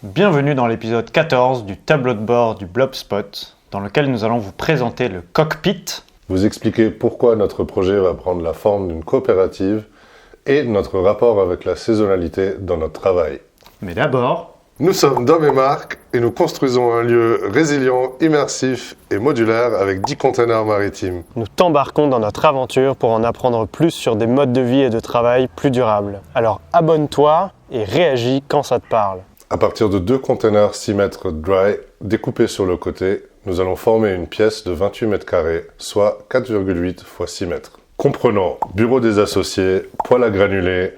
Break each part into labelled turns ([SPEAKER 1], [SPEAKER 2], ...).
[SPEAKER 1] Bienvenue dans l'épisode 14 du tableau de bord du Blobspot, dans lequel nous allons vous présenter le cockpit,
[SPEAKER 2] vous expliquer pourquoi notre projet va prendre la forme d'une coopérative et notre rapport avec la saisonnalité dans notre travail.
[SPEAKER 1] Mais d'abord,
[SPEAKER 2] Nous sommes Dom et Marc et nous construisons un lieu résilient, immersif et modulaire avec 10 containers maritimes.
[SPEAKER 3] Nous t'embarquons dans notre aventure pour en apprendre plus sur des modes de vie et de travail plus durables. Alors abonne-toi et réagis quand ça te parle.
[SPEAKER 2] À partir de 2 containers 6 mètres dry découpés sur le côté, nous allons former une pièce de 28 mètres carrés, soit 4,8 x 6 mètres. Comprenant bureau des associés, poêle à granulés,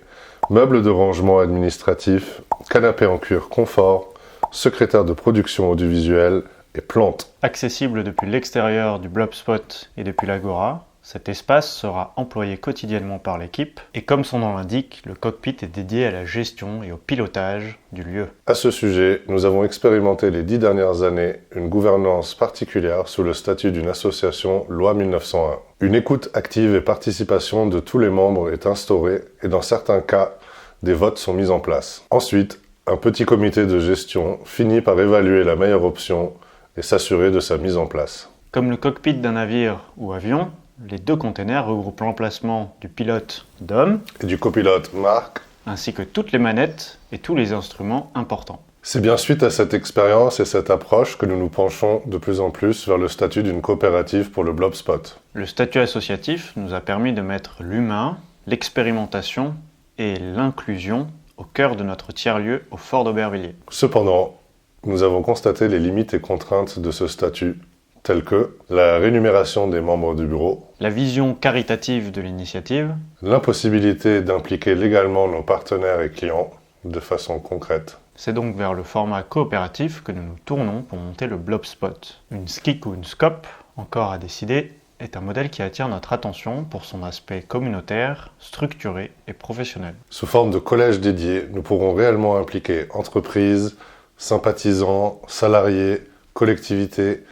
[SPEAKER 2] meubles de rangement administratif, canapé en cuir confort, secrétaire de production audiovisuelle et plantes.
[SPEAKER 1] accessible depuis l'extérieur du Blobspot et depuis l'Agora, cet espace sera employé quotidiennement par l'équipe et comme son nom l'indique, le cockpit est dédié à la gestion et au pilotage du lieu.
[SPEAKER 2] À ce sujet, nous avons expérimenté les 10 dernières années une gouvernance particulière sous le statut d'une association loi 1901. Une écoute active et participation de tous les membres est instaurée et dans certains cas, des votes sont mis en place. Ensuite, un petit comité de gestion finit par évaluer la meilleure option et s'assurer de sa mise en place.
[SPEAKER 1] Comme le cockpit d'un navire ou avion, les 2 containers regroupent l'emplacement du pilote Dom,
[SPEAKER 2] Et du copilote Marc.
[SPEAKER 1] ainsi que toutes les manettes et tous les instruments importants.
[SPEAKER 2] C'est bien suite à cette expérience et cette approche que nous nous penchons de plus en plus vers le statut d'une coopérative pour le Blobspot.
[SPEAKER 1] Le statut associatif nous a permis de mettre l'humain, l'expérimentation et l'inclusion au cœur de notre tiers-lieu au Fort d'Aubervilliers.
[SPEAKER 2] Cependant, nous avons constaté les limites et contraintes de ce statut, telles que la rémunération des membres du bureau,
[SPEAKER 1] La vision caritative de l'initiative,
[SPEAKER 2] l'impossibilité d'impliquer légalement nos partenaires et clients de façon concrète.
[SPEAKER 1] c'est donc vers le format coopératif que nous nous tournons pour monter le Blobspot. Une SKIC ou une SCOP, encore à décider, est un modèle qui attire notre attention pour son aspect communautaire, structuré et professionnel.
[SPEAKER 2] Sous forme de collège dédié, nous pourrons réellement impliquer entreprises, sympathisants, salariés, collectivités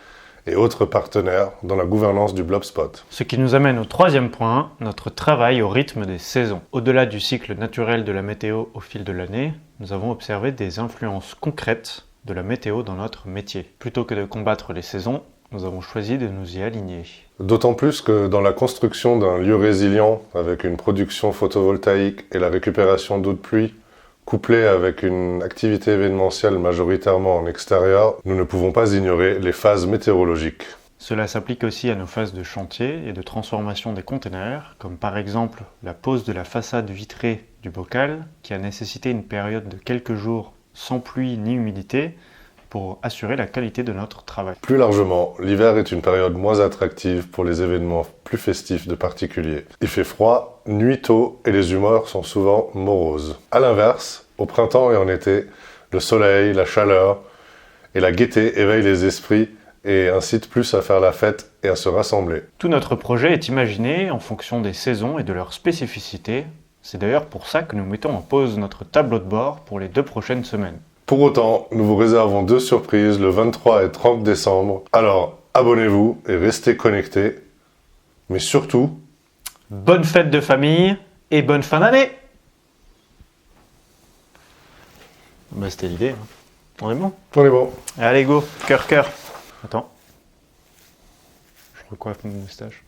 [SPEAKER 2] et autres partenaires dans la gouvernance du Blobspot.
[SPEAKER 1] Ce qui nous amène au 3e point, notre travail au rythme des saisons. Au-delà du cycle naturel de la météo au fil de l'année, nous avons observé des influences concrètes de la météo dans notre métier. Plutôt que de combattre les saisons, nous avons choisi de nous y aligner.
[SPEAKER 2] D'autant plus que dans la construction d'un lieu résilient avec une production photovoltaïque et la récupération d'eau de pluie, couplée avec une activité événementielle majoritairement en extérieur, nous ne pouvons pas ignorer les phases météorologiques.
[SPEAKER 1] Cela s'applique aussi à nos phases de chantier et de transformation des containers, comme par exemple la pose de la façade vitrée du bocal, qui a nécessité une période de quelques jours sans pluie ni humidité pour assurer la qualité de notre travail.
[SPEAKER 2] Plus largement, l'hiver est une période moins attractive pour les événements plus festifs de particuliers. Il fait froid, nuit tôt et les humeurs sont souvent moroses. A l'inverse, au printemps et en été, le soleil, la chaleur et la gaieté éveillent les esprits et incitent plus à faire la fête et à se rassembler.
[SPEAKER 1] Tout notre projet est imaginé en fonction des saisons et de leurs spécificités. C'est d'ailleurs pour ça que nous mettons en pause notre tableau de bord pour les 2 prochaines semaines.
[SPEAKER 2] Pour autant, nous vous réservons 2 surprises le 23 et 30 décembre. Alors, abonnez-vous et restez connectés. Mais surtout,
[SPEAKER 1] Bonne fête de famille et bonne fin d'année! C'était l'idée. On est bon?
[SPEAKER 2] on est bon.
[SPEAKER 1] Allez go, cœur. Attends. Je recoiffe mon moustache.